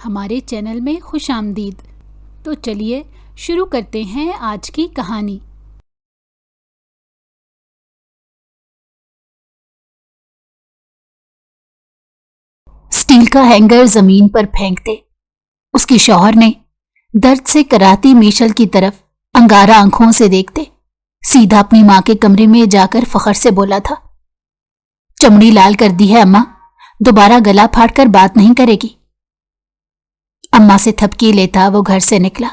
ہمارے چینل میں خوش آمدید۔ تو چلیے شروع کرتے ہیں آج کی کہانی۔ اسٹیل کا ہینگر زمین پر پھینکتے اس کے شوہر نے درد سے کراتی میشل کی طرف انگارہ آنکھوں سے دیکھتے سیدھا اپنی ماں کے کمرے میں جا کر فخر سے بولا تھا، چمڑی لال کر دی ہے اماں، دوبارہ گلا پھاڑ کر بات نہیں کرے گی۔ اماں سے تھپکی لیتا وہ گھر سے نکلا۔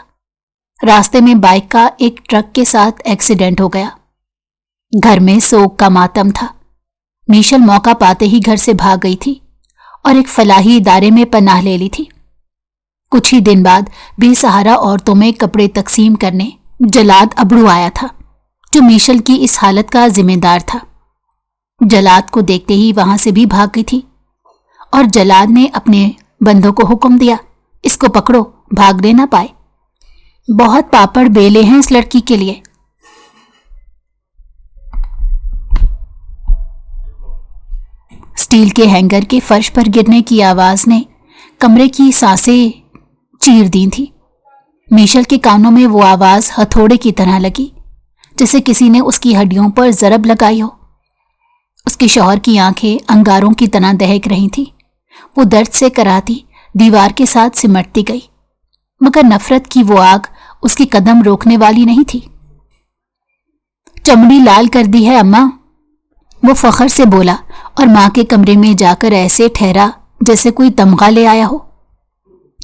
راستے میں بائک کا ایک ٹرک کے ساتھ ایکسیڈنٹ ہو گیا۔ گھر میں سوگ کا ماتم تھا۔ میشل موقع پاتے ہی گھر سے بھاگ گئی تھی اور ایک فلاحی ادارے میں پناہ لے لی تھی۔ کچھ ہی دن بعد بے سہارا عورتوں میں کپڑے تقسیم کرنے جلاد ابڑو آیا تھا، جو میشل کی اس حالت کا ذمہ دار تھا۔ جلاد کو دیکھتے ہی وہاں سے بھی بھاگ گئی تھی اور جلاد نے اپنے بندوں کو حکم دیا، اس کو پکڑو، بھاگنے نہ پائے، بہت پاپڑ بیلے ہیں اس لڑکی کے لیے۔ اسٹیل کے ہینگر کے فرش پر گرنے کی آواز نے کمرے کی سانسیں چیر دی تھی۔ میشل کے کانوں میں وہ آواز ہتھوڑے کی طرح لگی، جیسے کسی نے اس کی ہڈیوں پر ضرب لگائی ہو۔ اس کے شوہر کی آنکھیں انگاروں کی طرح دہک رہی تھی۔ وہ درد سے کراتی دیوار کے ساتھ سمٹتی گئی، مگر نفرت کی وہ آگ اس کے قدم روکنے والی نہیں تھی۔ چمڑی لال کر دی ہے اماں، وہ فخر سے بولا اور ماں کے کمرے میں جا کر ایسے ٹھہرا جیسے کوئی تمغہ لے آیا ہو۔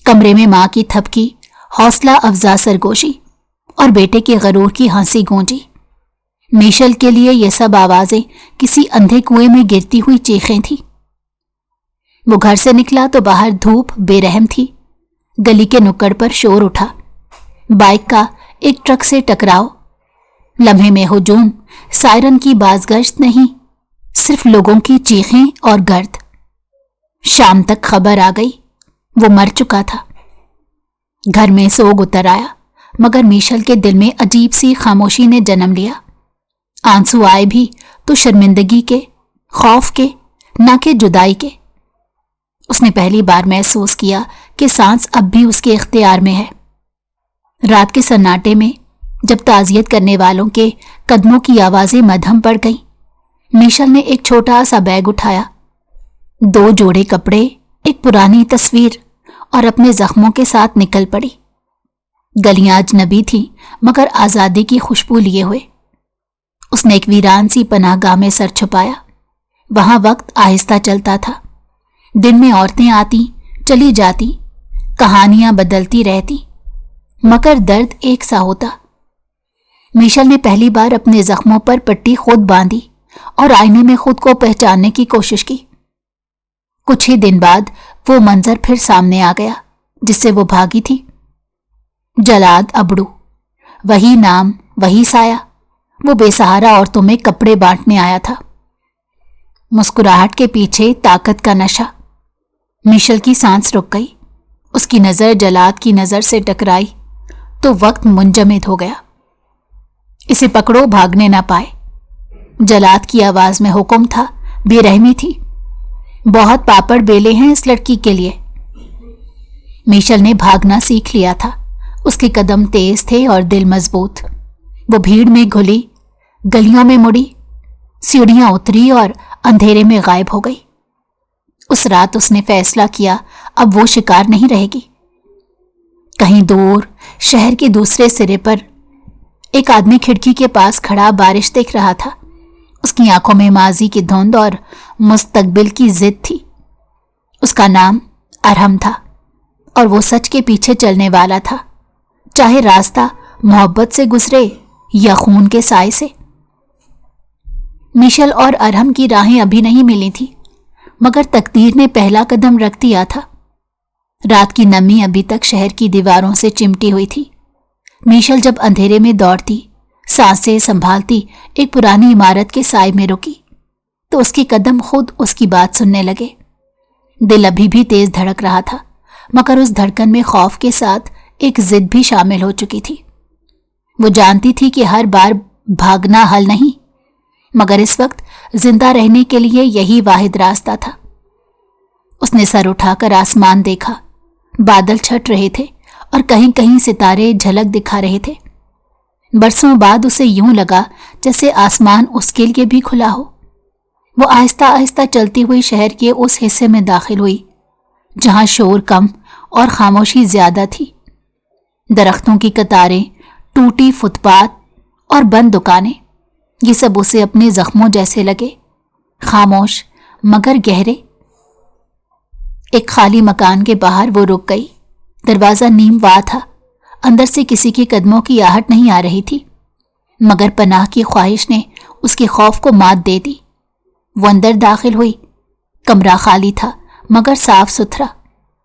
کمرے میں ماں کی تھپکی، حوصلہ افزا سرگوشی اور بیٹے کے غرور کی ہنسی گونجی۔ میشل کے لیے یہ سب آوازیں کسی اندھے کنویں میں گرتی ہوئی چیخیں تھیں۔ وہ گھر سے نکلا تو باہر دھوپ بے رحم تھی۔ گلی کے نکڑ پر شور اٹھا، بائک کا ایک ٹرک سے ٹکراؤ، لمحے میں ہجوم، سائرن کی بازگشت نہیں، صرف لوگوں کی چیخیں اور گرد۔ شام تک خبر آ گئی، وہ مر چکا تھا۔ گھر میں سوگ اتر آیا، مگر میشل کے دل میں عجیب سی خاموشی نے جنم لیا۔ آنسو آئے بھی تو شرمندگی کے، خوف کے، نہ کہ جدائی کے۔ اس نے پہلی بار محسوس کیا کہ سانس اب بھی اس کے اختیار میں ہے۔ رات کے سناٹے میں جب تعزیت کرنے والوں کے قدموں کی آوازیں مدھم پڑ گئیں، میشل نے ایک چھوٹا سا بیگ اٹھایا، 2 جوڑے کپڑے، ایک پرانی تصویر اور اپنے زخموں کے ساتھ نکل پڑی۔ گلیاں اجنبی تھیں مگر آزادی کی خوشبو لیے ہوئے۔ اس نے ایک ویران سی پناہ گاہ میں سر چھپایا۔ وہاں وقت آہستہ چلتا تھا۔ دن میں عورتیں آتی چلی جاتی، کہانیاں بدلتی رہتی، مگر درد ایک سا ہوتا۔ میشل نے پہلی بار اپنے زخموں پر پٹی خود باندھی اور آئینے میں خود کو پہچاننے کی کوشش کی۔ کچھ ہی دن بعد وہ منظر پھر سامنے آ گیا جس سے وہ بھاگی تھی۔ جلاد ابڑو، وہی نام، وہی سایہ۔ وہ بے سہارا عورتوں میں کپڑے بانٹنے آیا تھا۔ مسکراہٹ کے پیچھے طاقت کا نشہ۔ میشل کی سانس رک گئی۔ اس کی نظر جلاد کی نظر سے ٹکرائی تو وقت منجمد ہو گیا۔ اسے پکڑو، بھاگنے نہ پائے۔ جلاد کی آواز میں حکم تھا، بے رحمی تھی۔ بہت پاپڑ بیلے ہیں اس لڑکی کے لیے۔ میشل نے بھاگنا سیکھ لیا تھا۔ اس کے قدم تیز تھے اور دل مضبوط۔ وہ بھیڑ میں گھلی، گلیوں میں مڑی، سیڑھیاں اتری اور اندھیرے میں غائب ہو گئی۔ اس رات اس نے فیصلہ کیا، اب وہ شکار نہیں رہے گی۔ کہیں دور شہر کے دوسرے سرے پر ایک آدمی کھڑکی کے پاس کھڑا بارش دیکھ رہا تھا۔ اس کی آنکھوں میں ماضی کی دھند اور مستقبل کی ضد تھی۔ اس کا نام ارحم تھا اور وہ سچ کے پیچھے چلنے والا تھا، چاہے راستہ محبت سے گزرے یا خون کے سائے سے۔ میشل اور ارحم کی راہیں ابھی نہیں ملی تھی، مگر تقدیر نے پہلا قدم رکھ دیا تھا۔ رات کی نمی ابھی تک شہر کی دیواروں سے چمٹی ہوئی تھی۔ میشل جب اندھیرے میں دوڑتی، سانسیں سنبھالتی ایک پرانی عمارت کے سائے میں رکی تو اس کے قدم خود اس کی بات سننے لگے۔ دل ابھی بھی تیز دھڑک رہا تھا، مگر اس دھڑکن میں خوف کے ساتھ ایک ضد بھی شامل ہو چکی تھی۔ وہ جانتی تھی کہ ہر بار بھاگنا حل نہیں، مگر اس وقت زندہ رہنے کے لیے یہی واحد راستہ تھا۔ اس نے سر اٹھا کر آسمان دیکھا بادل چھٹ رہے تھے اور کہیں کہیں ستارے جھلک دکھا رہے تھے۔ برسوں بعد اسے یوں لگا جیسے آسمان اس کے لیے بھی کھلا ہو۔ وہ آہستہ آہستہ چلتی ہوئی شہر کے اس حصے میں داخل ہوئی جہاں شور کم اور خاموشی زیادہ تھی۔ درختوں کی قطاریں، ٹوٹی فٹ پاتھ اور بند دکانیں، یہ سب اسے اپنے زخموں جیسے لگے، خاموش مگر گہرے۔ ایک خالی مکان کے باہر وہ رک گئی۔ دروازہ نیم وا تھا، اندر سے کسی کے قدموں کی آہٹ نہیں آ رہی تھی، مگر پناہ کی خواہش نے اس کے خوف کو مات دے دی۔ وہ اندر داخل ہوئی۔ کمرہ خالی تھا مگر صاف ستھرا،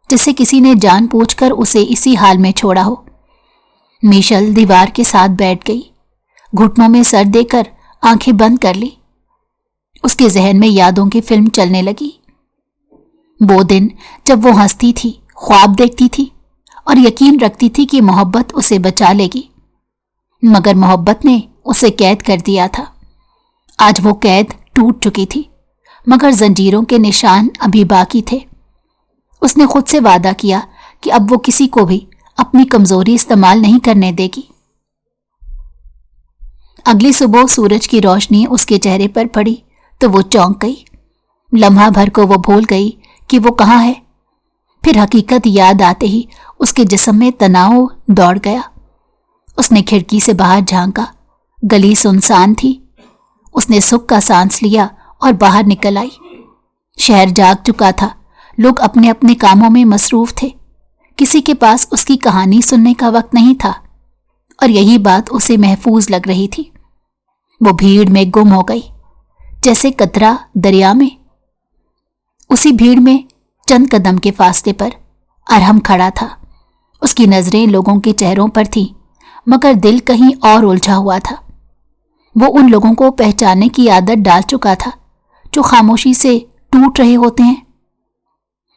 جیسے کسی نے جان بوجھ کر اسے اسی حال میں چھوڑا ہو۔ میشل دیوار کے ساتھ بیٹھ گئی، گھٹنوں میں سر دے کر آنکھیں بند کر لی۔ اس کے ذہن میں یادوں کی فلم چلنے لگی۔ وہ دن جب وہ ہنستی تھی، خواب دیکھتی تھی اور یقین رکھتی تھی کہ محبت اسے بچا لے گی، مگر محبت نے اسے قید کر دیا تھا۔ آج وہ قید ٹوٹ چکی تھی، مگر زنجیروں کے نشان ابھی باقی تھے۔ اس نے خود سے وعدہ کیا کہ اب وہ کسی کو بھی اپنی کمزوری استعمال نہیں کرنے دے گی۔ اگلی صبح سورج کی روشنی اس کے چہرے پر پڑی تو وہ چونک گئی۔ لمحہ بھر کو وہ بھول گئی کہ وہ کہاں ہے، پھر حقیقت یاد آتے ہی اس کے جسم میں تناؤ دوڑ گیا۔ اس نے کھڑکی سے باہر جھانکا، گلی سنسان تھی۔ اس نے سکھ کا سانس لیا اور باہر نکل آئی۔ شہر جاگ چکا تھا، لوگ اپنے اپنے کاموں میں مصروف تھے، کسی کے پاس اس کی کہانی سننے کا وقت نہیں تھا، اور یہی بات اسے محفوظ لگ رہی تھی۔ وہ بھیڑ میں گم ہو گئی، جیسے قطرہ دریا میں۔ اسی بھیڑ میں چند قدم کے فاصلے پر ارحم کھڑا تھا۔ اس کی نظریں لوگوں کے چہروں پر تھیں، مگر دل کہیں اور الجھا ہوا تھا۔ وہ ان لوگوں کو پہچاننے کی عادت ڈال چکا تھا جو خاموشی سے ٹوٹ رہے ہوتے ہیں۔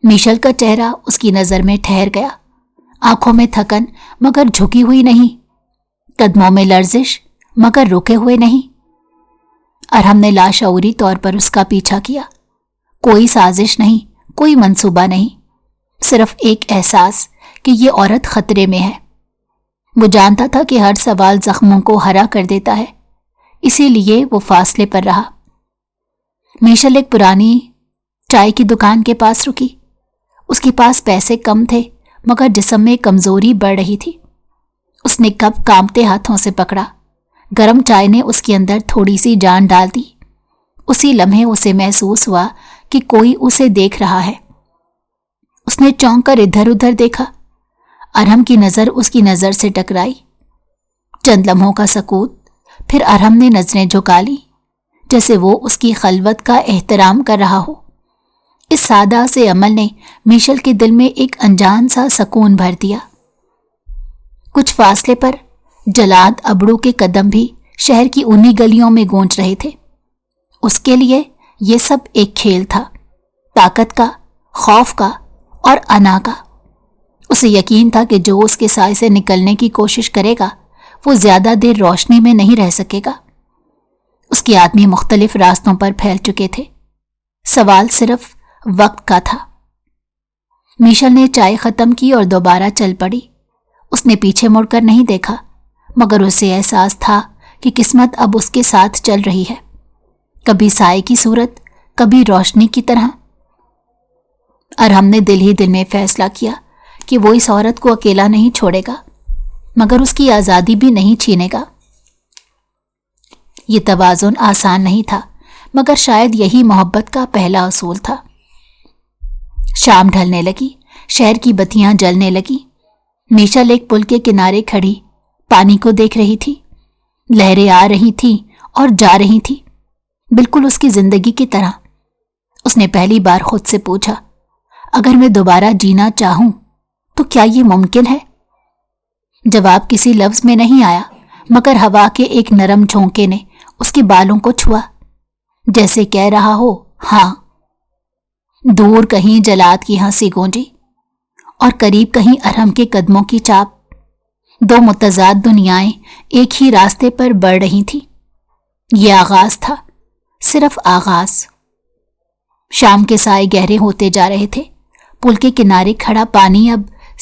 میشل کا چہرہ اس کی نظر میں ٹھہر گیا، آنکھوں میں تھکن مگر جھکی ہوئی نہیں، قدموں میں لرزش مگر رکے ہوئے نہیں۔ ارحم نے لاشعوری طور پر اس کا پیچھا کیا۔ کوئی سازش نہیں، کوئی منصوبہ نہیں، صرف ایک احساس کہ یہ عورت خطرے میں ہے۔ وہ جانتا تھا کہ ہر سوال زخموں کو ہرا کر دیتا ہے، اسی لیے وہ فاصلے پر رہا۔ میشل ایک پرانی چائے کی دکان کے پاس رکی۔ اس کے پاس پیسے کم تھے مگر جسم میں کمزوری بڑھ رہی تھی۔ اس نے کپ کانپتے ہاتھوں سے پکڑا۔ گرم چائے نے اس کے اندر تھوڑی سی جان ڈال دی۔ اسی لمحے اسے محسوس ہوا کہ کوئی اسے دیکھ رہا ہے۔ اس نے چونک کر ادھر ادھر دیکھا۔ ارحم کی نظر اس کی نظر سے ٹکرائی۔ چند لمحوں کا سکوت، پھر ارحم نے نظریں جھکا لی، جیسے وہ اس کی خلوت کا احترام کر رہا ہو۔ اس سادہ سے عمل نے میشل کے دل میں ایک انجان سا سکون بھر دیا۔ کچھ فاصلے پر جلاد ابڑو کے قدم بھی شہر کی انہی گلیوں میں گونج رہے تھے۔ اس کے لیے یہ سب ایک کھیل تھا، طاقت کا، خوف کا اور انا کا۔ اسے یقین تھا کہ جو اس کے سائے سے نکلنے کی کوشش کرے گا وہ زیادہ دیر روشنی میں نہیں رہ سکے گا۔ اس کے آدمی مختلف راستوں پر پھیل چکے تھے، سوال صرف وقت کا تھا۔ میشل نے چائے ختم کی اور دوبارہ چل پڑی۔ اس نے پیچھے مڑ کر نہیں دیکھا، مگر اسے احساس تھا کہ قسمت اب اس کے ساتھ چل رہی ہے، کبھی سائے کی صورت، کبھی روشنی کی طرح۔ ارحم نے دل ہی دل میں فیصلہ کیا کہ وہ اس عورت کو اکیلا نہیں چھوڑے گا، مگر اس کی آزادی بھی نہیں چھینے گا۔ یہ توازن آسان نہیں تھا، مگر شاید یہی محبت کا پہلا اصول تھا۔ شام ڈھلنے لگی، شہر کی بتیاں جلنے لگی۔ میشل ایک پل کے کنارے کھڑی پانی کو دیکھ رہی تھی۔ لہریں آ رہی تھیں اور جا رہی تھیں، بالکل اس کی زندگی کی طرح۔ اس نے پہلی بار خود سے پوچھا، اگر میں دوبارہ جینا چاہوں تو کیا یہ ممکن ہے؟ جواب کسی لفظ میں نہیں آیا، مگر ہوا کے ایک نرم جھونکے نے اس کے بالوں کو چھوا، جیسے کہہ رہا ہو ہاں۔ دور کہیں جلاد کی ہنسی گونجی اور قریب کہیں ارحم کے قدموں کی چاپ۔ دو متضاد دنیائیں ایک ہی راستے پر بڑھ رہی تھیں۔ یہ آغاز تھا، صرف آغاز۔ شام کے سائے گہرے ہوتے جا رہے تھے۔ پل کے کنارے کھڑا پانی اب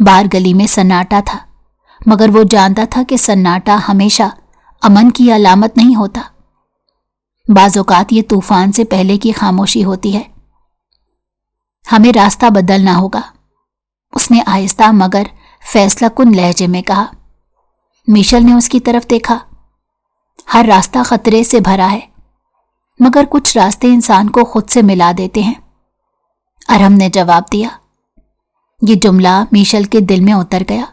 باہر گلی میں سناٹا تھا، مگر وہ جانتا تھا کہ سناٹا ہمیشہ امن کی علامت نہیں ہوتا۔ بعض اوقات یہ طوفان سے پہلے کی خاموشی ہوتی ہے۔ ہمیں راستہ بدلنا ہوگا، اس نے آہستہ مگر فیصلہ کن لہجے میں کہا۔ میشل نے اس کی طرف دیکھا۔ ہر راستہ خطرے سے بھرا ہے، مگر کچھ راستے انسان کو خود سے ملا دیتے ہیں، ارہم نے جواب دیا۔ یہ جملہ میشل کے دل میں اتر گیا۔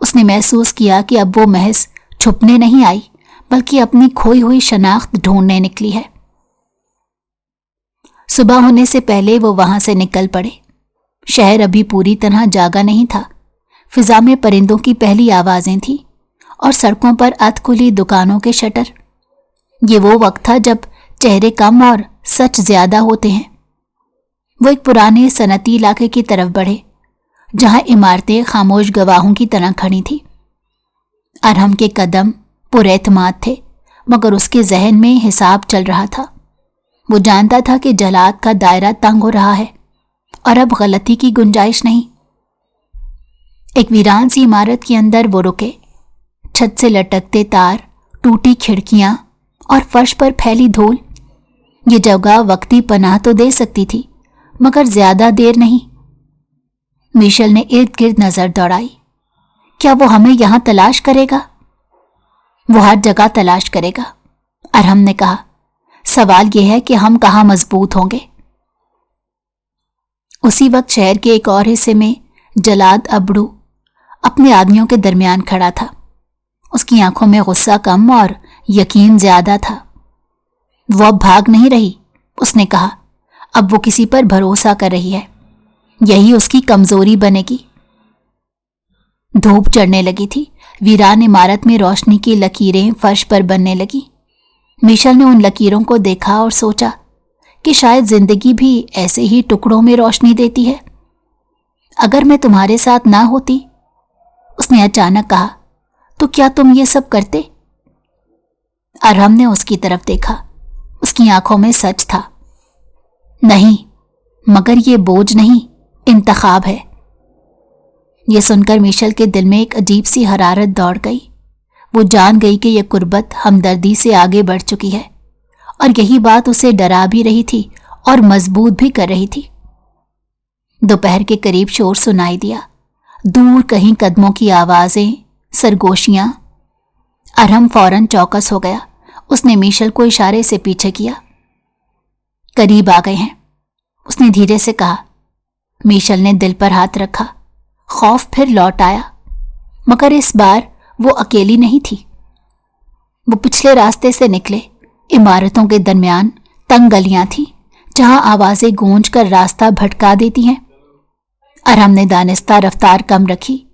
اس نے محسوس کیا کہ اب وہ محض چھپنے نہیں آئی، بلکہ اپنی کھوئی ہوئی شناخت ڈھونڈنے نکلی ہے۔ صبح ہونے سے پہلے وہ وہاں سے نکل پڑے۔ شہر ابھی پوری طرح جاگا نہیں تھا۔ فضا میں پرندوں کی پہلی آوازیں تھیں اور سڑکوں پر ادھ کھلی دکانوں کے شٹر۔ یہ وہ وقت تھا جب چہرے کم اور سچ زیادہ ہوتے ہیں۔ وہ ایک پرانے صنعتی علاقے کی طرف بڑھے، جہاں عمارتیں خاموش گواہوں کی طرح کھڑی تھیں۔ ارہم کے قدم پر اعتماد تھے، مگر اس کے ذہن میں حساب چل رہا تھا۔ وہ جانتا تھا کہ جلاد کا دائرہ تنگ ہو رہا ہے اور اب غلطی کی گنجائش نہیں۔ ایک ویران سی عمارت کے اندر وہ رکے۔ چھت سے لٹکتے تار، ٹوٹی کھڑکیاں اور فرش پر پھیلی دھول۔ یہ جگہ وقتی پناہ تو دے سکتی تھی، مگر زیادہ دیر نہیں۔ میشل نے ارد گرد نظر دوڑائی۔ کیا وہ ہمیں یہاں تلاش کرے گا؟ وہ ہر جگہ تلاش کرے گا، ارہم نے کہا۔ سوال یہ ہے کہ ہم کہاں مضبوط ہوں گے۔ اسی وقت شہر کے ایک اور حصے میں جلاد ابڑو اپنے آدمیوں کے درمیان کھڑا تھا۔ اس کی آنکھوں میں غصہ کم اور یقین زیادہ تھا۔ وہ اب بھاگ نہیں رہی، اس نے کہا۔ اب وہ کسی پر بھروسہ کر رہی ہے، یہی اس کی کمزوری بنے گی۔ دھوپ چڑھنے لگی تھی۔ ویران عمارت میں روشنی کی لکیریں فرش پر بننے لگی۔ میشل نے ان لکیروں کو دیکھا اور سوچا کہ شاید زندگی بھی ایسے ہی ٹکڑوں میں روشنی دیتی ہے۔ اگر میں تمہارے ساتھ نہ ہوتی، اس نے اچانک کہا، تو کیا تم یہ سب کرتے؟ ارہم نے اس کی طرف دیکھا۔ اس کی آنکھوں میں سچ تھا۔ نہیں، مگر یہ بوجھ نہیں، انتخاب ہے۔ یہ سن کر میشل کے دل میں ایک عجیب سی حرارت دوڑ گئی۔ وہ جان گئی کہ یہ قربت ہمدردی سے آگے بڑھ چکی ہے، اور یہی بات اسے ڈرا بھی رہی تھی اور مضبوط بھی کر رہی تھی۔ دوپہر کے قریب شور سنائی دیا، دور کہیں قدموں کی آوازیں، سرگوشیاں۔ ارہم فوراً چوکس ہو گیا۔ اس نے میشل کو اشارے سے پیچھے کیا۔ قریب آ گئے ہیں، اس نے دھیرے سے کہا۔ میشل نے دل پر ہاتھ رکھا۔ خوف پھر لوٹ آیا، مگر اس بار وہ اکیلی نہیں تھی۔ وہ پچھلے راستے سے نکلے۔ عمارتوں کے درمیان تنگ گلیاں تھیں، جہاں آوازیں گونج کر راستہ بھٹکا دیتی ہیں۔ ارہم نے دانستہ رفتار کم رکھی،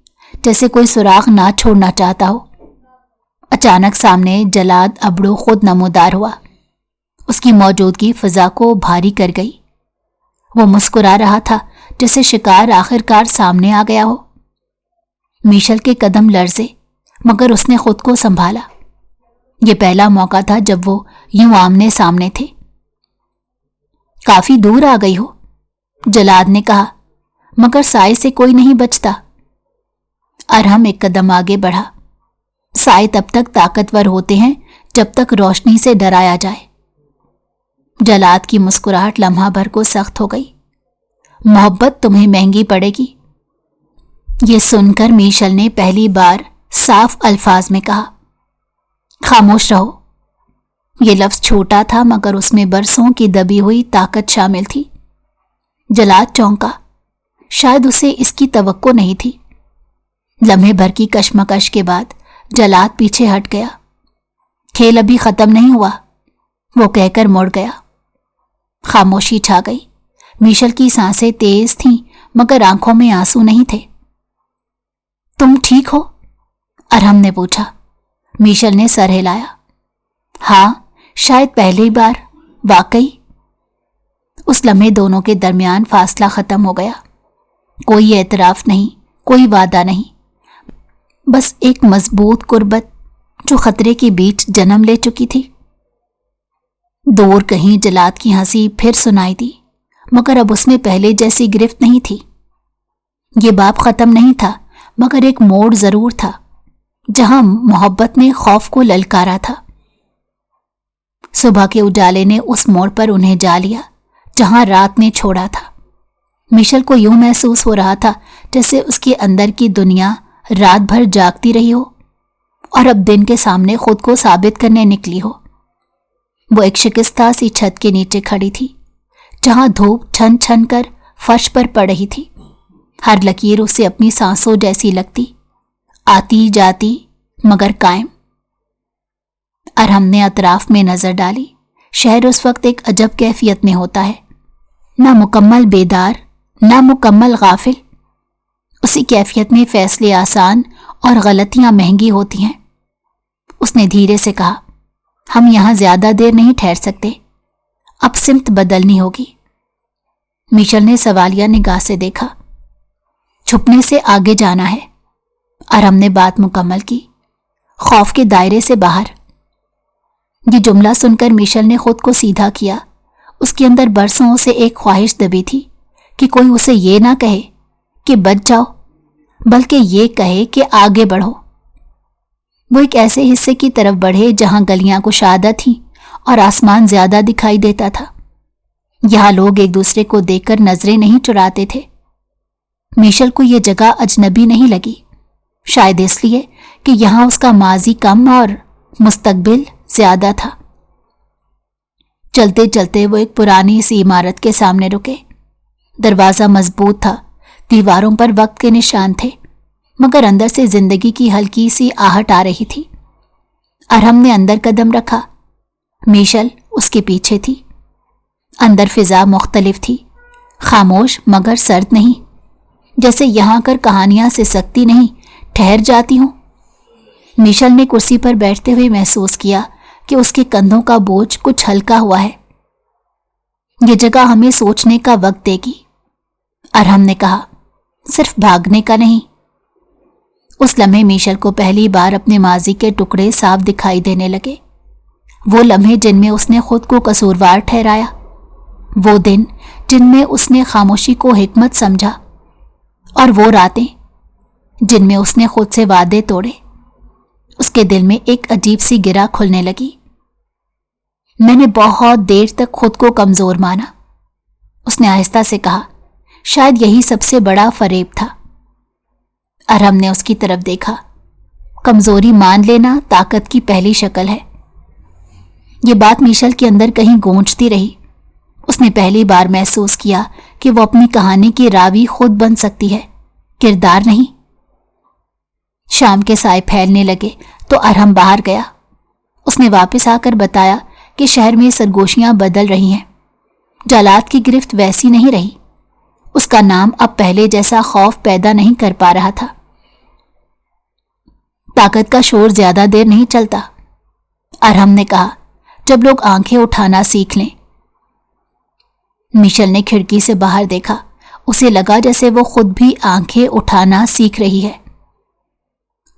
جیسے کوئی سراغ نہ چھوڑنا چاہتا ہو۔ اچانک سامنے جلاد ابڑو خود نمودار ہوا۔ اس کی موجودگی فضا کو بھاری کر گئی۔ وہ مسکرا رہا تھا، جیسے شکار آخرکار سامنے آ گیا ہو۔ میشل کے قدم لرزے، مگر اس نے خود کو سنبھالا۔ یہ پہلا موقع تھا جب وہ یوں آمنے سامنے تھے۔ کافی دور آ گئی ہو، جلاد نے کہا، مگر سائے سے کوئی نہیں بچتا۔ ارہم ایک قدم آگے بڑھا۔ سائے تب تک طاقتور ہوتے ہیں جب تک روشنی سے ڈرایا جائے۔ جلاد کی مسکراہٹ لمحہ بھر کو سخت ہو گئی۔ محبت تمہیں مہنگی پڑے گی۔ یہ سن کر میشل نے پہلی بار صاف الفاظ میں کہا، خاموش رہو۔ یہ لفظ چھوٹا تھا، مگر اس میں برسوں کی دبی ہوئی طاقت شامل تھی۔ جلاد چونکا، شاید اسے اس کی توقع نہیں تھی۔ لمحے بھر کی کشمکش کے بعد جلاد پیچھے ہٹ گیا۔ کھیل ابھی ختم نہیں ہوا، وہ کہہ کر مڑ گیا۔ خاموشی چھا گئی۔ میشل کی سانسیں تیز تھیں، مگر آنکھوں میں آنسو نہیں تھے۔ تم ٹھیک ہو؟ ارہم نے پوچھا۔ میشل نے سر ہلایا۔ ہاں، شاید پہلی بار، واقعی۔ اس لمحے دونوں کے درمیان فاصلہ ختم ہو گیا۔ کوئی اعتراف نہیں، کوئی وعدہ نہیں، بس ایک مضبوط قربت جو خطرے کے بیچ جنم لے چکی تھی۔ دور کہیں جلاد کی ہنسی پھر سنائی دی، مگر اب اس میں پہلے جیسی گرفت نہیں تھی۔ یہ باب ختم نہیں تھا، مگر ایک موڑ ضرور تھا جہاں محبت نے خوف کو للکارا تھا۔ صبح کے اجالے نے اس موڑ پر انہیں جا لیا جہاں رات نے چھوڑا تھا۔ میشل کو یوں محسوس ہو رہا تھا جیسے اس کے اندر کی دنیا رات بھر جاگتی رہی ہو اور اب دن کے سامنے خود کو ثابت کرنے نکلی ہو۔ وہ ایک شکستہ سی چھت کے نیچے کھڑی تھی جہاں دھوپ چھن چھن کر فرش پر پڑ رہی تھی۔ ہر لکیر اسے اپنی سانسوں جیسی لگتی، آتی جاتی مگر قائم۔ ارحم نے اطراف میں نظر ڈالی۔ شہر اس وقت ایک عجب کیفیت میں ہوتا ہے، نہ مکمل بیدار نہ مکمل غافل۔ اسی کیفیت میں فیصلے آسان اور غلطیاں مہنگی ہوتی ہیں۔ اس نے دھیرے سے کہا، ہم یہاں زیادہ دیر نہیں ٹھہر سکتے، اب سمت بدلنی ہوگی۔ میشل نے سوالیہ نگاہ سے دیکھا۔ چھپنے سے آگے جانا ہے۔ ارحم نے بات مکمل کی، خوف کے دائرے سے باہر۔ یہ جملہ سن کر میشل نے خود کو سیدھا کیا۔ اس کے اندر برسوں سے ایک خواہش دبی تھی کہ کوئی اسے یہ نہ کہے کہ بچ جاؤ، بلکہ یہ کہے کہ آگے بڑھو۔ وہ ایک ایسے حصے کی طرف بڑھے جہاں گلیاں کشادہ تھیں اور آسمان زیادہ دکھائی دیتا تھا۔ یہاں لوگ ایک دوسرے کو دیکھ کر نظریں نہیں چراتے تھے۔ میشل کو یہ جگہ اجنبی نہیں لگی، شاید اس لیے کہ یہاں اس کا ماضی کم اور مستقبل زیادہ تھا۔ چلتے چلتے وہ ایک پرانی سی عمارت کے سامنے رکے۔ دروازہ مضبوط تھا، دیواروں پر وقت کے نشان تھے، مگر اندر سے زندگی کی ہلکی سی آہٹ آ رہی تھی۔ ارحم نے اندر قدم رکھا، میشل اس کے پیچھے تھی۔ اندر فضا مختلف تھی، خاموش مگر سرد نہیں، جیسے یہاں کر کہانیاں سسکتی نہیں، ٹھہر جاتی ہوں۔ میشل نے کرسی پر بیٹھتے ہوئے محسوس کیا کہ اس کے کندھوں کا بوجھ کچھ ہلکا ہوا ہے۔ یہ جگہ ہمیں سوچنے کا وقت دے گی، ارحم نے کہا، صرف بھاگنے کا نہیں۔ اس لمحے میشل کو پہلی بار اپنے ماضی کے ٹکڑے صاف دکھائی دینے لگے۔ وہ لمحے جن میں اس نے خود کو قصوروار ٹھہرایا، وہ دن جن میں اس نے خاموشی کو حکمت سمجھا، اور وہ راتیں جن میں اس نے خود سے وعدے توڑے۔ اس کے دل میں ایک عجیب سی گرہ کھلنے لگی۔ میں نے بہت دیر تک خود کو کمزور مانا، اس نے آہستہ سے کہا، شاید یہی سب سے بڑا فریب تھا۔ ارحم نے اس کی طرف دیکھا۔ کمزوری مان لینا طاقت کی پہلی شکل ہے۔ یہ بات میشل کے اندر کہیں گونجتی رہی۔ اس نے پہلی بار محسوس کیا کہ وہ اپنی کہانی کی راوی خود بن سکتی ہے، کردار نہیں۔ شام کے سائے پھیلنے لگے تو ارحم باہر گیا۔ اس نے واپس آ کر بتایا کہ شہر میں سرگوشیاں بدل رہی ہیں، جالات کی گرفت ویسی نہیں رہی۔ اس کا نام اب پہلے جیسا خوف پیدا نہیں کر پا رہا تھا۔ طاقت کا شور زیادہ دیر نہیں چلتا، ارحم نے کہا، جب لوگ آنکھیں اٹھانا سیکھ لیں۔ میشل نے کھڑکی سے باہر دیکھا۔ اسے لگا جیسے وہ خود بھی آنکھیں اٹھانا سیکھ رہی ہے۔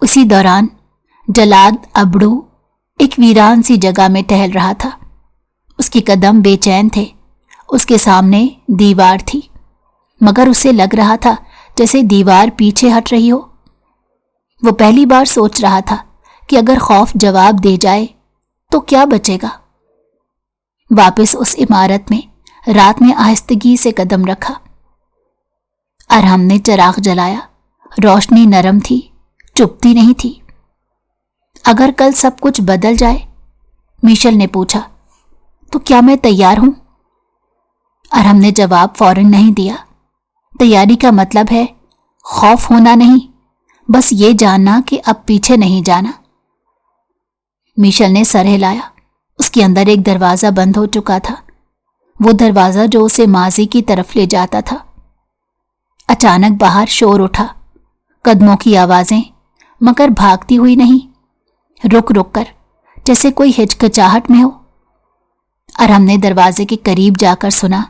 اسی دوران جلاد ابڑو ایک ویران سی جگہ میں ٹہل رہا تھا۔ اس کے قدم بے چین تھے۔ اس کے سامنے دیوار تھی، مگر اسے لگ رہا تھا جیسے دیوار پیچھے ہٹ رہی ہو۔ وہ پہلی بار سوچ رہا تھا کہ اگر خوف جواب دے جائے تو کیا بچے گا۔ واپس اس عمارت میں رات نے آہستگی سے قدم رکھا۔ ارحم نے چراغ جلایا۔ روشنی نرم تھی، چپتی نہیں تھی۔ اگر کل سب کچھ بدل جائے، میشل نے پوچھا، تو کیا میں تیار ہوں؟ ارحم نے جواب فوراً نہیں دیا۔ تیاری کا مطلب ہے خوف ہونا نہیں، بس یہ جاننا کہ اب پیچھے نہیں جانا۔ میشل نے سر ہلایا۔ اس کے اندر ایک دروازہ بند ہو چکا تھا، وہ دروازہ جو اسے ماضی کی طرف لے جاتا تھا۔ اچانک باہر شور اٹھا، قدموں کی آوازیں، مگر بھاگتی ہوئی نہیں، رک رک کر، جیسے کوئی ہچکچاہٹ میں ہو۔ ارحم نے دروازے کے قریب جا کر سنا،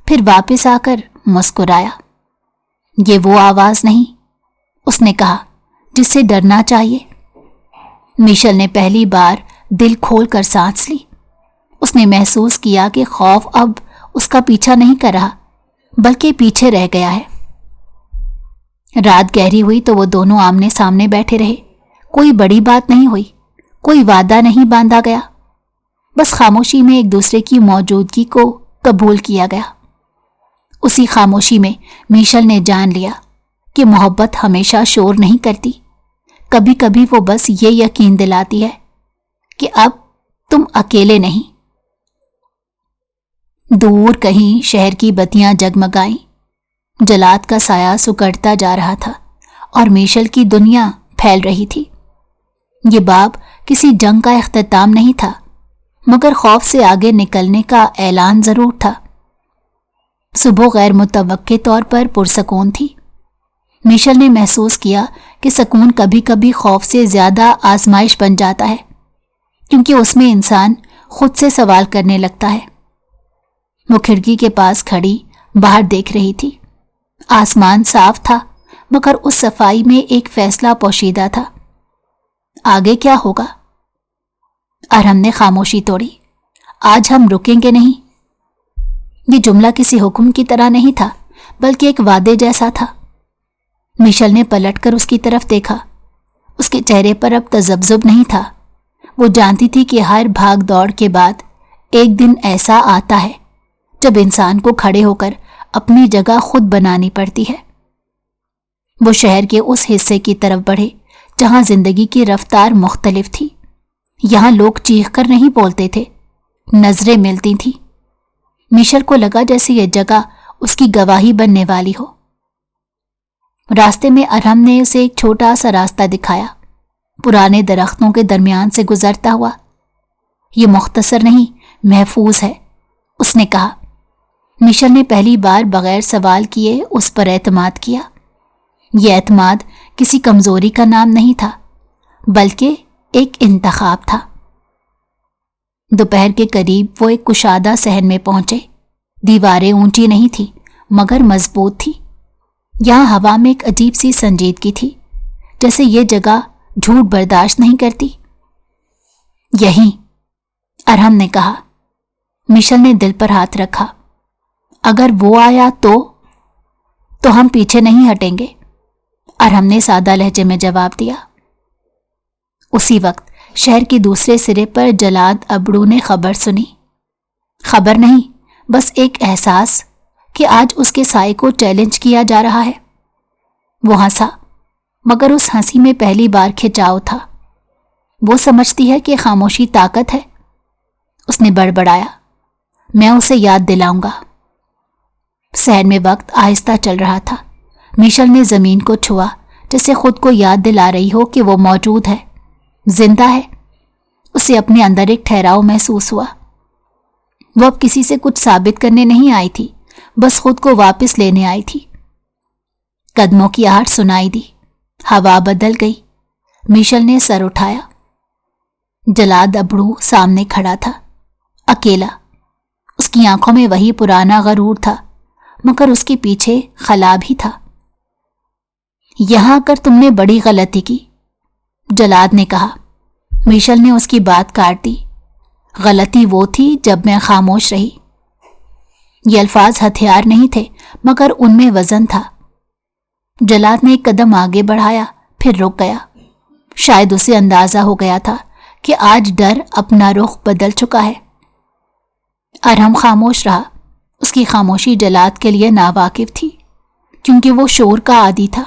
پھر واپس آ کر مسکرایا۔ یہ وہ آواز نہیں، اس نے کہا، جس سے ڈرنا چاہیے۔ میشل نے پہلی بار دل کھول کر سانس لی۔ اس نے محسوس کیا کہ خوف اب اس کا پیچھا نہیں کر رہا، بلکہ پیچھے رہ گیا ہے۔ رات گہری ہوئی تو وہ دونوں آمنے سامنے بیٹھے رہے۔ کوئی بڑی بات نہیں ہوئی، کوئی وعدہ نہیں باندھا گیا، بس خاموشی میں ایک دوسرے کی موجودگی کو قبول کیا گیا۔ اسی خاموشی میں میشل نے جان لیا کہ محبت ہمیشہ شور نہیں کرتی، کبھی کبھی وہ بس یہ یقین دلاتی ہے کہ اب تم اکیلے نہیں۔ دور کہیں شہر کی بتیاں جگمگائیں، جلاد کا سایہ سکڑتا جا رہا تھا اور میشل کی دنیا پھیل رہی تھی۔ یہ باب کسی جنگ کا اختتام نہیں تھا، مگر خوف سے آگے نکلنے کا اعلان ضرور تھا۔ صبح غیر متوقع طور پر پرسکون تھی۔ میشل نے محسوس کیا کہ سکون کبھی کبھی خوف سے زیادہ آزمائش بن جاتا ہے، کیونکہ اس میں انسان خود سے سوال کرنے لگتا ہے۔ وہ کھڑکی کے پاس کھڑی باہر دیکھ رہی تھی۔ آسمان صاف تھا، مگر اس صفائی میں ایک فیصلہ پوشیدہ تھا۔ آگے کیا ہوگا؟ ارحم نے خاموشی توڑی۔ آج ہم رکیں گے نہیں۔ یہ جملہ کسی حکم کی طرح نہیں تھا، بلکہ ایک وعدے جیسا تھا۔ میشل نے پلٹ کر اس کی طرف دیکھا۔ اس کے چہرے پر اب تذبذب نہیں تھا۔ وہ جانتی تھی کہ ہر بھاگ دوڑ کے بعد ایک دن ایسا آتا ہے جب انسان کو کھڑے ہو کر اپنی جگہ خود بنانی پڑتی ہے۔ وہ شہر کے اس حصے کی طرف بڑھے جہاں زندگی کی رفتار مختلف تھی۔ یہاں لوگ چیخ کر نہیں بولتے تھے، نظریں ملتی تھیں۔ میشل کو لگا جیسے یہ جگہ اس کی گواہی بننے والی ہو۔ راستے میں ارحم نے اسے ایک چھوٹا سا راستہ دکھایا، پرانے درختوں کے درمیان سے گزرتا ہوا۔ یہ مختصر نہیں، محفوظ ہے، اس نے کہا۔ میشل نے پہلی بار بغیر سوال کیے اس پر اعتماد کیا۔ یہ اعتماد کسی کمزوری کا نام نہیں تھا، بلکہ ایک انتخاب تھا۔ دوپہر کے قریب وہ ایک کشادہ صحن میں پہنچے۔ دیواریں اونچی نہیں تھی، مگر مضبوط تھی۔ یہاں ہوا میں ایک عجیب سی سنجیدگی تھی، جیسے یہ جگہ جھوٹ برداشت نہیں کرتی۔ یہیں، ارحم نے کہا۔ میشل نے دل پر ہاتھ رکھا۔ اگر وہ آیا تو ہم پیچھے نہیں ہٹیں گے، ارحم نے سادہ لہجے میں جواب دیا۔ اسی وقت شہر کے دوسرے سرے پر جلاد ابڑو نے خبر سنی۔ خبر نہیں، بس ایک احساس کہ آج اس کے سائے کو چیلنج کیا جا رہا ہے۔ وہ ہنسا، مگر اس ہنسی میں پہلی بار کھچاؤ تھا۔ وہ سمجھتی ہے کہ خاموشی طاقت ہے۔ اس نے بڑبڑایا، میں اسے یاد دلاؤں گا۔ صحن میں وقت آہستہ چل رہا تھا۔ میشل نے زمین کو چھوا، جیسے خود کو یاد دلا رہی ہو کہ وہ موجود ہے، زندہ ہے۔ اسے اپنے اندر ایک ٹھہراؤ محسوس ہوا۔ وہ اب کسی سے کچھ ثابت کرنے نہیں آئی تھی، بس خود کو واپس لینے آئی تھی۔ قدموں کی آہٹ سنائی دی، ہوا بدل گئی۔ میشل نے سر اٹھایا۔ جلاد ابڑو سامنے کھڑا تھا، اکیلا۔ اس کی آنکھوں میں وہی پرانا غرور تھا، مگر اس کے پیچھے خلا بھی تھا۔ یہاں کر تم نے بڑی غلطی کی، جلاد نے کہا۔ میشل نے اس کی بات کاٹ دی۔ غلطی وہ تھی جب میں خاموش رہی۔ یہ الفاظ ہتھیار نہیں تھے، مگر ان میں وزن تھا۔ جلاد نے ایک قدم آگے بڑھایا، پھر رک گیا۔ شاید اسے اندازہ ہو گیا تھا کہ آج ڈر اپنا رخ بدل چکا ہے۔ ارحم خاموش رہا۔ اس کی خاموشی جلاد کے لیے ناواقف تھی، کیونکہ وہ شور کا عادی تھا۔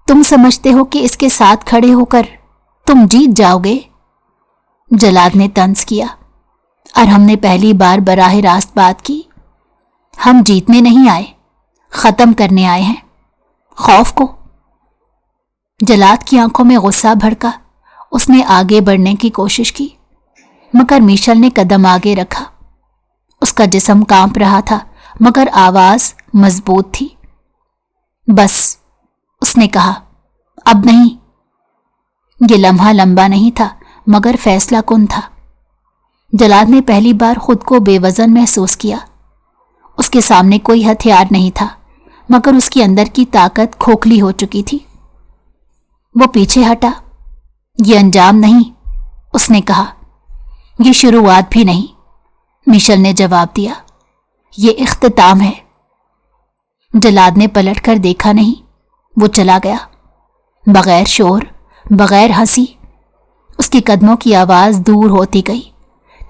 تم سمجھتے ہو کہ اس کے ساتھ کھڑے ہو کر تم جیت جاؤ گے؟ جلاد نے طنز کیا۔ ارحم نے پہلی بار براہ راست بات کی۔ ہم جیتنے نہیں آئے، ختم کرنے آئے ہیں، خوف کو۔ جلاد کی آنکھوں میں غصہ بھڑکا۔ اس نے آگے بڑھنے کی کوشش کی، مگر میشل نے قدم آگے رکھا۔ اس کا جسم کانپ رہا تھا، مگر آواز مضبوط تھی۔ بس، اس نے کہا، اب نہیں۔ یہ لمحہ لمبا نہیں تھا، مگر فیصلہ کن تھا۔ جلاد نے پہلی بار خود کو بے وزن محسوس کیا۔ اس کے سامنے کوئی ہتھیار نہیں تھا، مگر اس کے اندر کی طاقت کھوکھلی ہو چکی تھی۔ وہ پیچھے ہٹا۔ یہ انجام نہیں، اس نے کہا۔ یہ شروعات بھی نہیں، میشل نے جواب دیا۔ یہ اختتام ہے۔ جلاد نے پلٹ کر دیکھا نہیں، وہ چلا گیا، بغیر شور، بغیر ہنسی۔ اس کے قدموں کی آواز دور ہوتی گئی،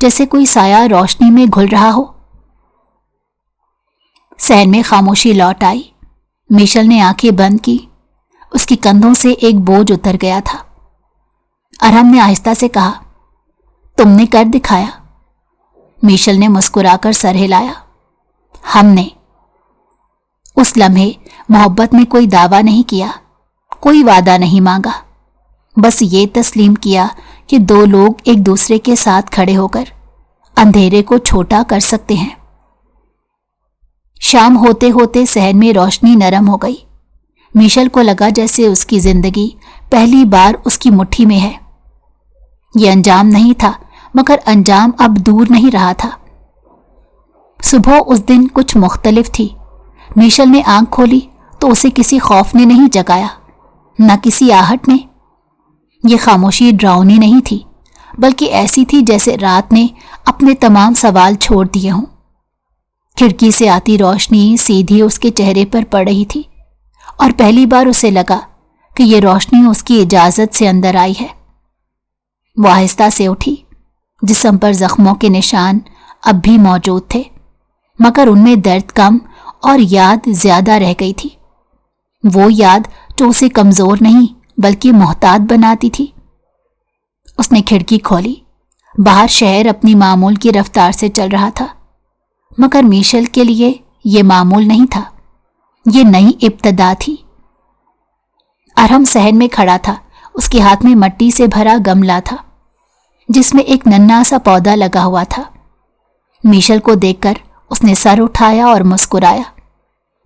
جیسے کوئی سایہ روشنی میں گھل رہا ہو۔ صحن میں خاموشی لوٹ آئی۔ میشل نے آنکھیں بند کی۔ اس کے کندھوں سے ایک بوجھ اتر گیا تھا۔ ارہم نے آہستہ سے کہا، تم نے کر دکھایا۔ میشل نے مسکرا کر سر ہلایا، ہم نے۔ اس لمحے محبت میں کوئی دعویٰ نہیں کیا، کوئی وعدہ نہیں مانگا، بس یہ تسلیم کیا کہ دو لوگ ایک دوسرے کے ساتھ کھڑے ہو کر اندھیرے کو چھوٹا کر سکتے ہیں۔ شام ہوتے ہوتے صحن میں روشنی نرم ہو گئی۔ میشل کو لگا جیسے اس کی زندگی پہلی بار اس کی مٹھی میں ہے۔ یہ انجام نہیں تھا، مگر انجام اب دور نہیں رہا تھا۔ صبح اس دن کچھ مختلف تھی۔ میشل نے آنکھ کھولی تو اسے کسی خوف نے نہیں جگایا، نہ کسی آہٹ نے۔ یہ خاموشی ڈراؤنی نہیں تھی، بلکہ ایسی تھی جیسے رات نے اپنے تمام سوال چھوڑ دیے ہوں۔ کھڑکی سے آتی روشنی سیدھی اس کے چہرے پر پڑ رہی تھی، اور پہلی بار اسے لگا کہ یہ روشنی اس کی اجازت سے اندر آئی ہے۔ وہ آہستہ سے اٹھی۔ جسم پر زخموں کے نشان اب بھی موجود تھے، مگر ان میں درد کم اور یاد زیادہ رہ گئی تھی۔ وہ یاد جو اسے کمزور نہیں بلکہ محتاط بناتی تھی۔ اس نے کھڑکی کھولی۔ باہر شہر اپنی معمول کی رفتار سے چل رہا تھا، مگر میشل کے لیے یہ معمول نہیں تھا، یہ نئی ابتدا تھی۔ ارہم صحن میں کھڑا تھا۔ اس کے ہاتھ میں مٹی سے بھرا گملہ تھا، جس میں ایک ننھا سا پودا لگا ہوا تھا۔ میشل کو دیکھ کر اس نے سر اٹھایا اور مسکرایا۔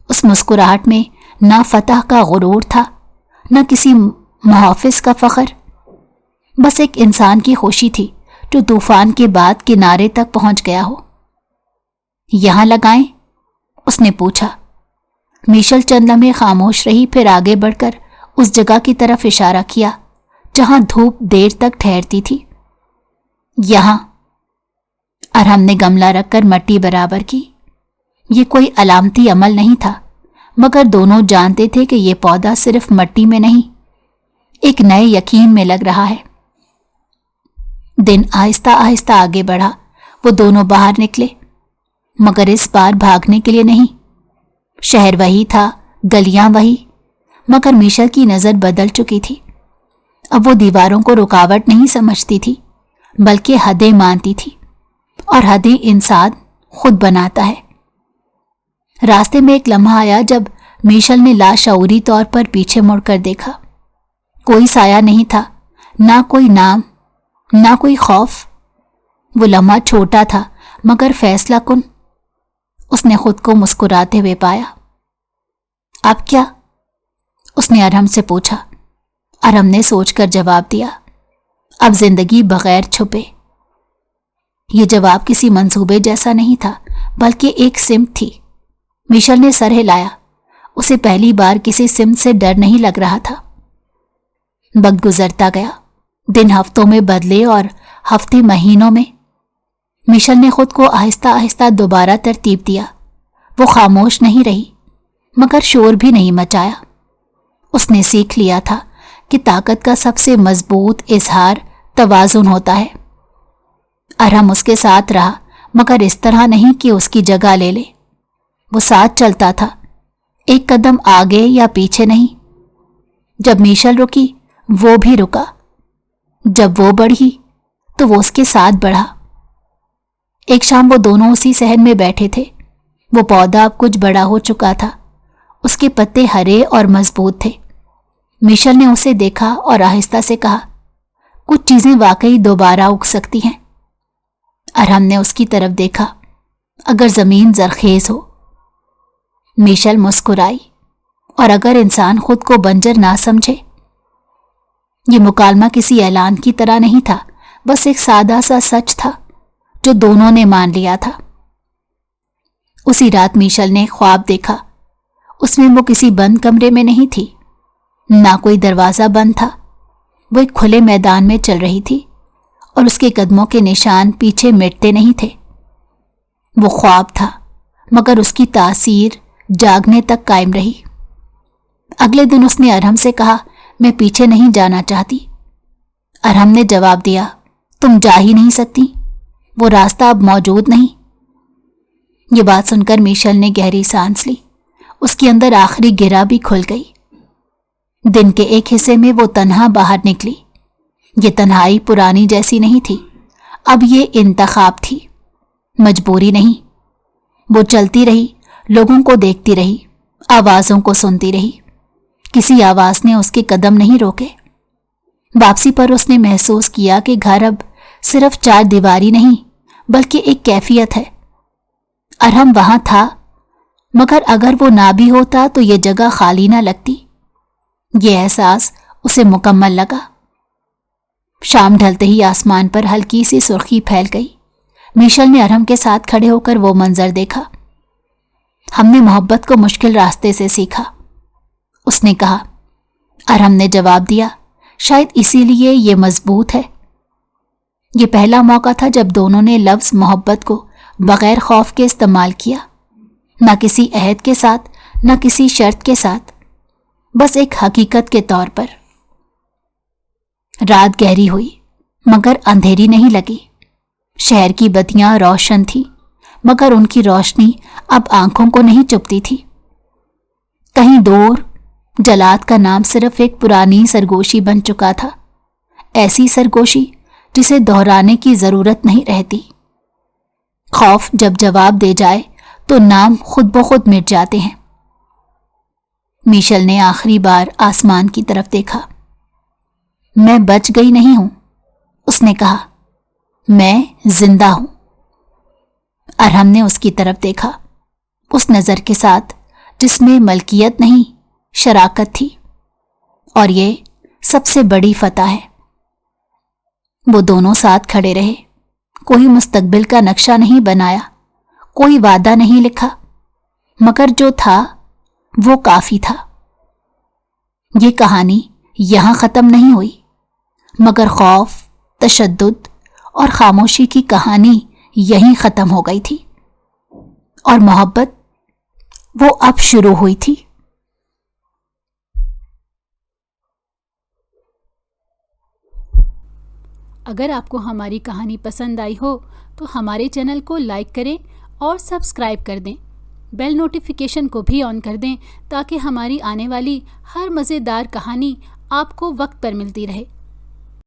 اس مسکراہٹ میں نہ فتح کا غرور تھا، نہ کسی محافظ کا فخر، بس ایک انسان کی خوشی تھی جو طوفان کے بعد کنارے تک پہنچ گیا ہو۔ یہاں لگائیں؟ اس نے پوچھا۔ میشل چند لمحے خاموش رہی، پھر آگے بڑھ کر اس جگہ کی طرف اشارہ کیا جہاں دھوپ دیر تک ٹھہرتی تھی۔ یہاں۔ ارہم نے گملہ رکھ کر مٹی برابر کی۔ یہ کوئی علامتی عمل نہیں تھا، مگر دونوں جانتے تھے کہ یہ پودا صرف مٹی میں نہیں، ایک نئے یقین میں لگ رہا ہے۔ دن آہستہ آہستہ آگے بڑھا۔ وہ دونوں باہر نکلے، مگر اس بار بھاگنے کے لیے نہیں۔ شہر وہی تھا، گلیاں وہی، مگر میشل کی نظر بدل چکی تھی۔ اب وہ دیواروں کو رکاوٹ نہیں سمجھتی تھی، بلکہ حدیں مانتی تھی، اور حدیں انسان خود بناتا ہے۔ راستے میں ایک لمحہ آیا جب میشل نے لاشعوری طور پر پیچھے مڑ کر دیکھا۔ کوئی سایہ نہیں تھا، نہ کوئی نام، نہ کوئی خوف۔ وہ لمحہ چھوٹا تھا مگر فیصلہ کن۔ اس نے خود کو مسکراتے ہوئے پایا۔ اب کیا؟ اس نے ارہم سے پوچھا۔ ارہم نے سوچ کر جواب دیا، اب زندگی بغیر چھپے۔ یہ جواب کسی منصوبے جیسا نہیں تھا، بلکہ ایک سمت تھی۔ میشل نے سر ہلایا۔ اسے پہلی بار کسی سمت سے ڈر نہیں لگ رہا تھا۔ وقت گزرتا گیا، دن ہفتوں میں بدلے اور ہفتے مہینوں میں۔ میشل نے خود کو آہستہ آہستہ دوبارہ ترتیب دیا۔ وہ خاموش نہیں رہی، مگر شور بھی نہیں مچایا۔ اس نے سیکھ لیا تھا کہ طاقت کا سب سے مضبوط اظہار توازن ہوتا ہے۔ ارہم اس کے ساتھ رہا، مگر اس طرح نہیں کہ اس کی جگہ لے لے۔ وہ ساتھ چلتا تھا، ایک قدم آگے یا پیچھے نہیں۔ جب میشل رکی، وہ بھی رکا۔ جب وہ بڑھی تو وہ اس کے ساتھ بڑھا۔ ایک شام وہ دونوں اسی صحن میں بیٹھے تھے۔ وہ پودا اب کچھ بڑا ہو چکا تھا، اس کے پتے ہرے اور مضبوط تھے۔ میشل نے اسے دیکھا اور آہستہ سے کہا، کچھ چیزیں واقعی دوبارہ اگ سکتی ہیں۔ ارہم نے اس کی طرف دیکھا، اگر زمین زرخیز ہو۔ میشل مسکرائی، اور اگر انسان خود کو بنجر نہ سمجھے۔ یہ مکالمہ کسی اعلان کی طرح نہیں تھا، بس ایک سادہ سا سچ تھا جو دونوں نے مان لیا تھا۔ اسی رات میشل نے خواب دیکھا۔ اس میں وہ کسی بند کمرے میں نہیں تھی، نہ کوئی دروازہ بند تھا۔ وہ ایک کھلے میدان میں چل رہی تھی، اور اس کے قدموں کے نشان پیچھے مٹتے نہیں تھے۔ وہ خواب تھا، مگر اس کی تاثیر جاگنے تک قائم رہی۔ اگلے دن اس نے ارحم سے کہا، میں پیچھے نہیں جانا چاہتی۔ ارحم نے جواب دیا، تم جا ہی نہیں سکتی، وہ راستہ اب موجود نہیں۔ یہ بات سن کر میشل نے گہری سانس لی، اس کے اندر آخری گرہ بھی کھل گئی۔ دن کے ایک حصے میں وہ تنہا باہر نکلی۔ یہ تنہائی پرانی جیسی نہیں تھی، اب یہ انتخاب تھی، مجبوری نہیں۔ وہ چلتی رہی، لوگوں کو دیکھتی رہی، آوازوں کو سنتی رہی۔ کسی آواز نے اس کے قدم نہیں روکے۔ واپسی پر اس نے محسوس کیا کہ گھر اب صرف چار دیواری نہیں بلکہ ایک کیفیت ہے۔ ارحم وہاں تھا، مگر اگر وہ نہ بھی ہوتا تو یہ جگہ خالی نہ لگتی۔ یہ احساس اسے مکمل لگا۔ شام ڈھلتے ہی آسمان پر ہلکی سی سرخی پھیل گئی۔ میشل نے ارحم کے ساتھ کھڑے ہو کر وہ منظر دیکھا۔ ہم نے محبت کو مشکل راستے سے سیکھا، اس نے کہا۔ ارحم نے جواب دیا، شاید اسی لیے یہ مضبوط ہے۔ یہ پہلا موقع تھا جب دونوں نے لفظ محبت کو بغیر خوف کے استعمال کیا، نہ کسی عہد کے ساتھ، نہ کسی شرط کے ساتھ، بس ایک حقیقت کے طور پر۔ رات گہری ہوئی مگر اندھیری نہیں لگی۔ شہر کی بتیاں روشن تھیں مگر ان کی روشنی اب آنکھوں کو نہیں چبھتی تھی۔ کہیں دور جلاد کا نام صرف ایک پرانی سرگوشی بن چکا تھا، ایسی سرگوشی جسے دہرانے کی ضرورت نہیں رہتی۔ خوف جب جواب دے جائے تو نام خود بخود مٹ جاتے ہیں۔ میشل نے آخری بار آسمان کی طرف دیکھا۔ میں بچ گئی نہیں ہوں، اس نے کہا، میں زندہ ہوں۔ ارحم نے اس کی طرف دیکھا، اس نظر کے ساتھ جس میں ملکیت نہیں شراکت تھی، اور یہ سب سے بڑی فتح ہے۔ وہ دونوں ساتھ کھڑے رہے، کوئی مستقبل کا نقشہ نہیں بنایا، کوئی وعدہ نہیں لکھا، مگر جو تھا وہ کافی تھا۔ یہ کہانی یہاں ختم نہیں ہوئی، مگر خوف، تشدد اور خاموشی کی کہانی یہیں ختم ہو گئی تھی، اور محبت وہ اب شروع ہوئی تھی۔ اگر آپ کو ہماری کہانی پسند آئی ہو تو ہمارے چینل کو لائک کریں اور سبسکرائب کر دیں۔ بیل نوٹیفیکیشن کو بھی آن کر دیں تاکہ ہماری آنے والی ہر مزیدار کہانی آپ کو وقت پر ملتی رہے۔